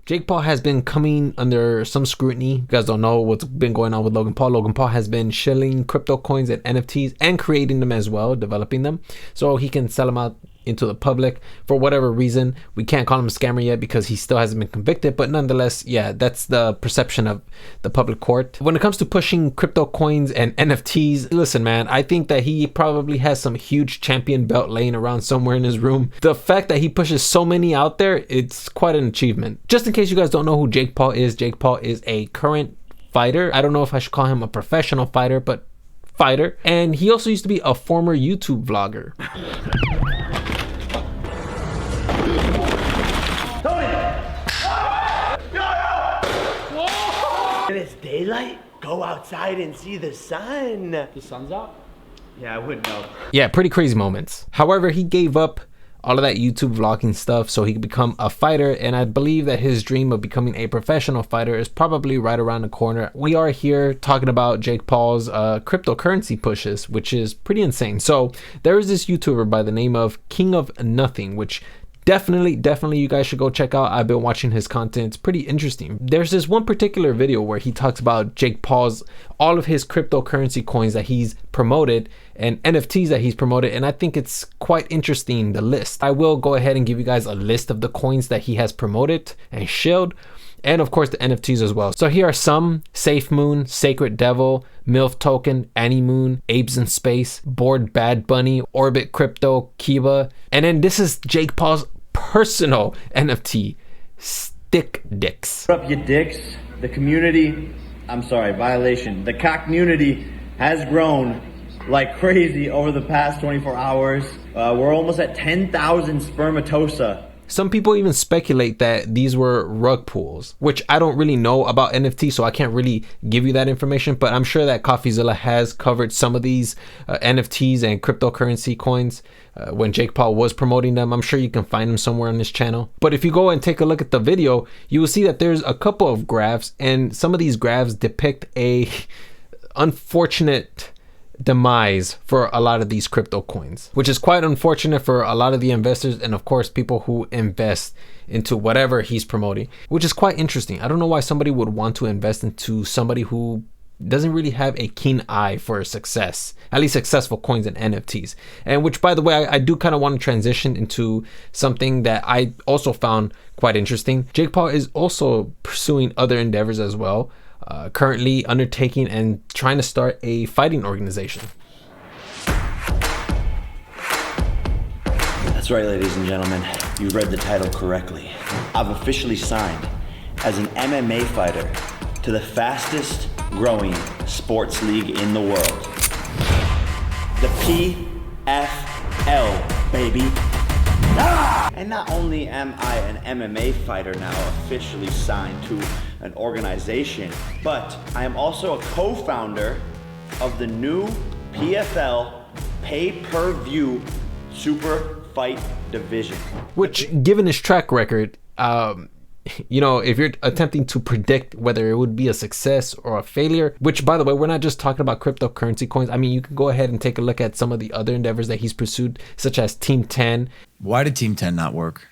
Jake Paul has been coming under some scrutiny. You guys don't know what's been going on with Logan Paul. Logan Paul has been shilling crypto coins and NFTs and creating them as well, developing them, so he can sell them out into the public for whatever reason. We can't call him a scammer yet because he still hasn't been convicted, but nonetheless, yeah, that's the perception of the public court. When it comes to pushing crypto coins and NFTs, listen, man, I think that he probably has some huge champion belt laying around somewhere in his room. The fact that he pushes so many out there, it's quite an achievement. Just in case you guys don't know who Jake Paul is a current fighter. I don't know if I should call him a professional fighter, but fighter. And he also used to be a former YouTube vlogger. When it's daylight, go outside and see the sun. The sun's out? Yeah, I wouldn't know. Yeah, pretty crazy moments. However, he gave up all of that YouTube vlogging stuff so he could become a fighter, and I believe that his dream of becoming a professional fighter is probably right around the corner. We are here talking about Jake Paul's cryptocurrency pushes, which is pretty insane. So there is this YouTuber by the name of King of Nothing, which definitely you guys should go check out. I've been watching his content. It's pretty interesting. There's this one particular video where he talks about Jake Paul's all of his cryptocurrency coins that he's promoted and NFTs that he's promoted, and I think it's quite interesting, the list. I will go ahead and give you guys a list of the coins that he has promoted and shilled, and of course the NFTs as well. So here are some: Safe Moon, Sacred Devil, MILF Token, Annie Moon, Apes in Space, Bored Bad Bunny, Orbit Crypto, Kiba, and then this is Jake Paul's personal NFT, Stick Dicks. Up your dicks. The community, violation. The cock community has grown like crazy over the past 24 hours. We're almost at 10,000 spermatosa. Some people even speculate that these were rug pulls, which I don't really know about NFT, so I can't really give you that information, but I'm sure that CoffeeZilla has covered some of these NFTs and cryptocurrency coins when Jake Paul was promoting them. I'm sure you can find them somewhere on this channel. But if you go and take a look at the video, you will see that there's a couple of graphs, and some of these graphs depict a unfortunate demise for a lot of these crypto coins, which is quite unfortunate for a lot of the investors and of course people who invest into whatever he's promoting, which is quite interesting. I don't know why somebody would want to invest into somebody who doesn't really have a keen eye for success, at least successful coins and NFTs. And which, by the way, I do kind of want to transition into something that I also found quite interesting. Jake Paul is also pursuing other endeavors as well, currently undertaking and trying to start a fighting organization. That's right, ladies and gentlemen. You read the title correctly. I've officially signed as an MMA fighter to the fastest growing sports league in the world. The PFL, baby. And not only am I an MMA fighter now officially signed to an organization, but I am also a co-founder of the new PFL pay-per-view super fight division. Which, given his track record, you know, if you're attempting to predict whether it would be a success or a failure, which, by the way, we're not just talking about cryptocurrency coins. I mean, you can go ahead and take a look at some of the other endeavors that he's pursued, such as Team 10. Why did Team 10 not work?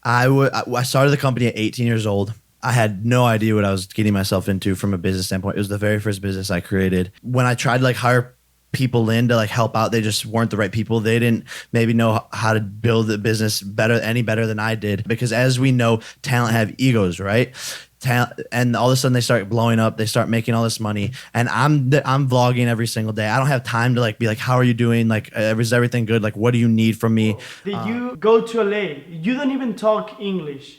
I started the company at 18 years old. I had no idea what I was getting myself into from a business standpoint. It was the very first business I created. When I tried to hire people in to help out, they just weren't the right people. They didn't maybe know how to build the business any better than I did, because as we know, talent have egos, right? And all of a sudden they start blowing up, they start making all this money, and I'm vlogging every single day. I don't have time to be like, how are you doing? Is everything good? What do you need from me? Did you go to LA? You don't even talk English.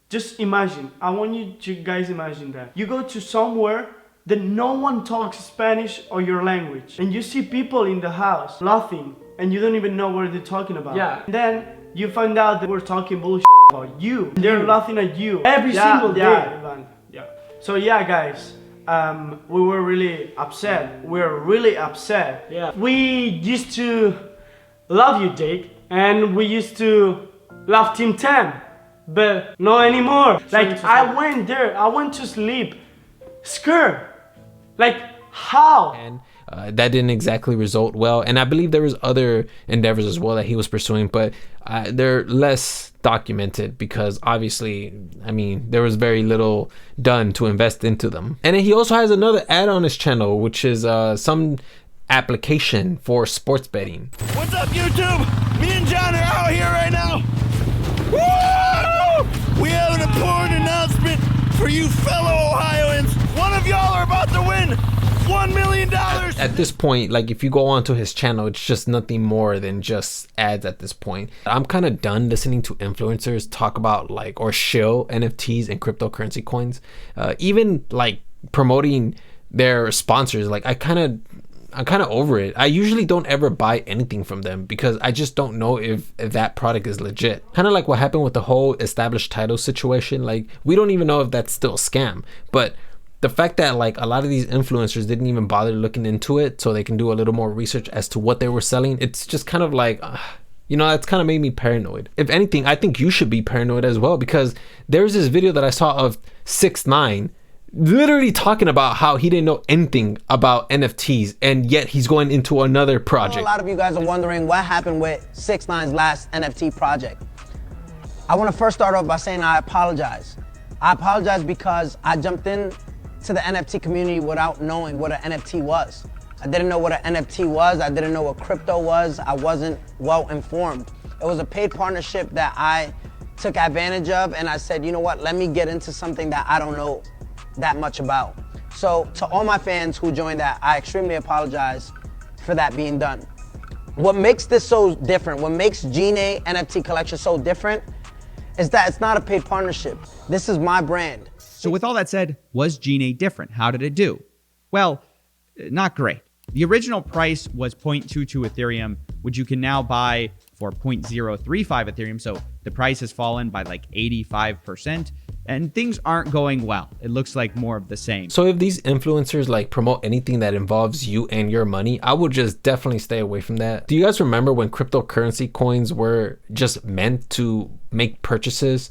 Just imagine. I want you to guys imagine that. You go to somewhere that no one talks Spanish or your language, and you see people in the house laughing, and you don't even know what they're talking about. Yeah. And then you find out that we're talking bullshit about you. They're laughing at you every single day. Ivan. Yeah. So yeah, guys, we were really upset. We're really upset. Yeah. We used to love you, Jake, and we used to love Team 10, but not anymore. I went there, I went to sleep scared. How? And That didn't exactly result well, and I believe there was other endeavors as well that he was pursuing, but they're less documented because obviously, I mean, there was very little done to invest into them. And then he also has another ad on his channel, which is some application for sports betting. What's up, YouTube? Me and John are out here right now. Woo! We have an important announcement for you fellow Ohioans. One of y'all are about to win $1 million. At this point, like if you go onto his channel, it's just nothing more than just ads at this point. I'm kind of done listening to influencers talk about like or shill NFTs and cryptocurrency coins. Even like promoting their sponsors, like I'm kind of over it. I usually don't ever buy anything from them because I just don't know if that product is legit. Kind of like what happened with the whole established title situation. Like we don't even know if that's still a scam, but the fact that like a lot of these influencers didn't even bother looking into it so they can do a little more research as to what they were selling, it's just kind of like, you know, that's kind of made me paranoid. If anything, I think you should be paranoid as well, because there's this video that I saw of 6ix9ine literally talking about how he didn't know anything about NFTs, and yet he's going into another project. A lot of you guys are wondering what happened with 6ix9ine's last NFT project. I want to first start off by saying I apologize. I apologize because I jumped in to the NFT community without knowing what an NFT was. I didn't know what an NFT was. I didn't know what crypto was. I wasn't well informed. It was a paid partnership that I took advantage of, and I said, you know what, let me get into something that I don't know that much about. So to all my fans who joined that, I extremely apologize for that being done. What makes this so different, what makes Gene NFT collection so different is that it's not a paid partnership. This is my brand. So with all that said, was Gene different? How did it do? Well, not great. The original price was 0.22 Ethereum, which you can now buy for 0.035 Ethereum. So the price has fallen by like 85%, and things aren't going well. It looks like more of the same. So if these influencers like promote anything that involves you and your money, I would just definitely stay away from that. Do you guys remember when cryptocurrency coins were just meant to make purchases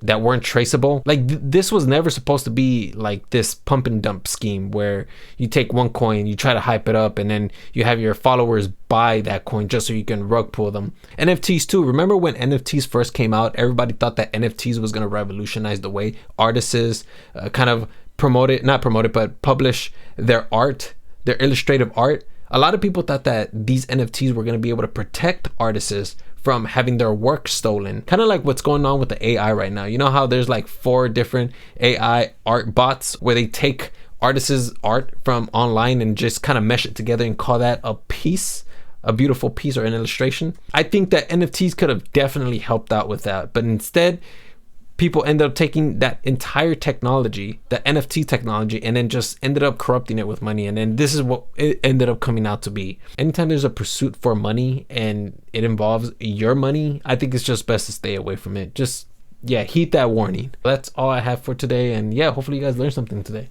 that weren't traceable? Like this was never supposed to be like this pump and dump scheme where you take one coin, you try to hype it up, and then you have your followers buy that coin just so you can rug pull them. NFTs too. Remember when NFTs first came out, everybody thought that NFTs was going to revolutionize the way artists kind of but publish their art, their illustrative art. A lot of people thought that these NFTs were going to be able to protect artists from having their work stolen. Kind of like what's going on with the AI right now. You know how there's like 4 different AI art bots where they take artists' art from online and just kind of mesh it together and call that a piece, a beautiful piece or an illustration. I think that NFTs could have definitely helped out with that, but instead people ended up taking that entire technology, the NFT technology, and then just ended up corrupting it with money. And then this is what it ended up coming out to be. Anytime there's a pursuit for money and it involves your money, I think it's just best to stay away from it. Just, yeah, heed that warning. That's all I have for today. And yeah, hopefully you guys learned something today.